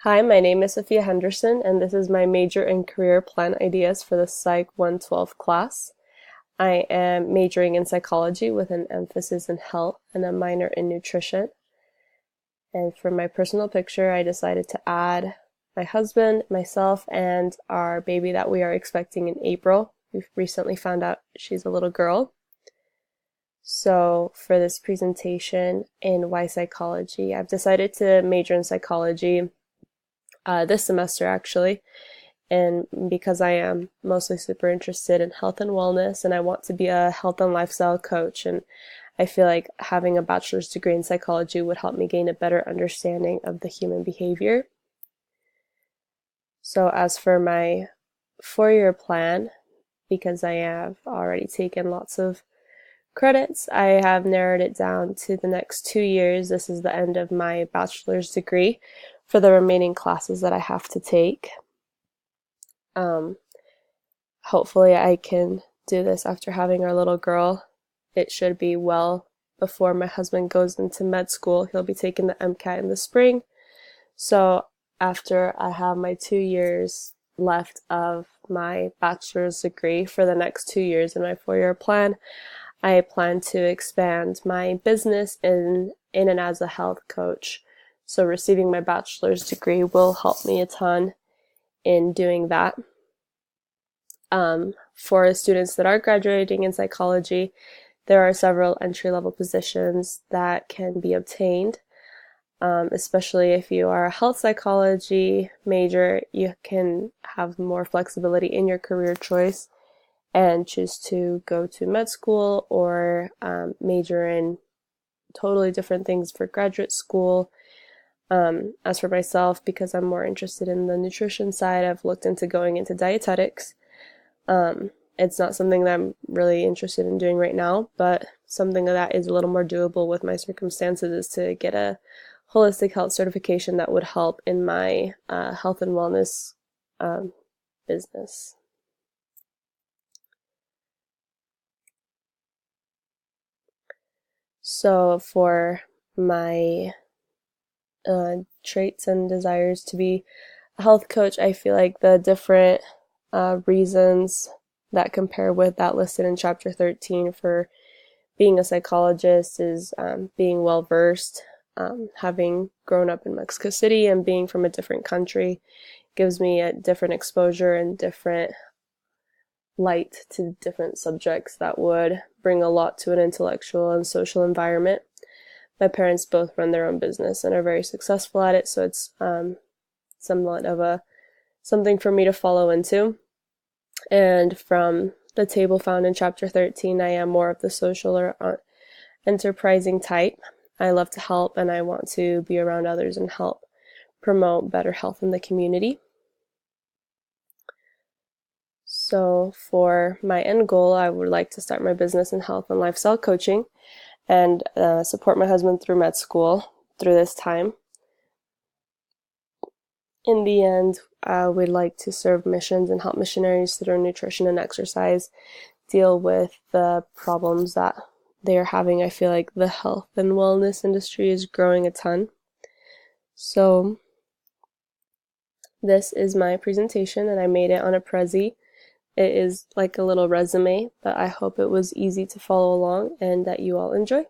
Hi, my name is Sophia Henderson, and this is my major and career plan ideas for the Psych 112 class. I am majoring in psychology with an emphasis in health and a minor in nutrition. And for my personal picture, I decided to add my husband, myself, and our baby that we are expecting in April. We've recently found out she's a little girl. So for this presentation in Why Psychology, I've decided to major in psychology this semester actually, and because I am mostly super interested in health and wellness and I want to be a health and lifestyle coach, and I feel like having a bachelor's degree in psychology would help me gain a better understanding of the human behavior. So as for my 4-year plan, because I have already taken lots of credits, I have narrowed it down to the next 2 years. This is the end of my bachelor's degree for the remaining classes that I have to take. Hopefully I can do this after having our little girl. It should be well before my husband goes into med school. He'll be taking the MCAT in the spring. So after I have my 2 years left of my bachelor's degree for the next 2 years in my 4-year plan, I plan to expand my business in and as a health coach. So receiving my bachelor's degree will help me a ton in doing that. For students that are graduating in psychology, there are several entry-level positions that can be obtained. Especially if you are a health psychology major, you can have more flexibility in your career choice and choose to go to med school or major in totally different things for graduate school. As for myself, because I'm more interested in the nutrition side, I've looked into going into dietetics. It's not something that I'm really interested in doing right now, but something that is a little more doable with my circumstances is to get a holistic health certification that would help in my health and wellness business. So for my traits and desires to be a health coach, I feel like the different reasons that compare with that listed in chapter 13 for being a psychologist is being well versed. Having grown up in Mexico City and being from a different country gives me a different exposure and different light to different subjects that would bring a lot to an intellectual and social environment. My parents both run their own business and are very successful at it, so it's somewhat of something for me to follow into. And from the table found in chapter 13, I am more of the social or enterprising type. I love to help and I want to be around others and help promote better health in the community. So for my end goal, I would like to start my business in health and lifestyle coaching and support my husband through med school through this time. In the end, we'd like to serve missions and help missionaries through nutrition and exercise deal with the problems that they are having. I feel like the health and wellness industry is growing a ton. So this is my presentation and I made it on a Prezi. It is like a little resume, but I hope it was easy to follow along and that you all enjoy.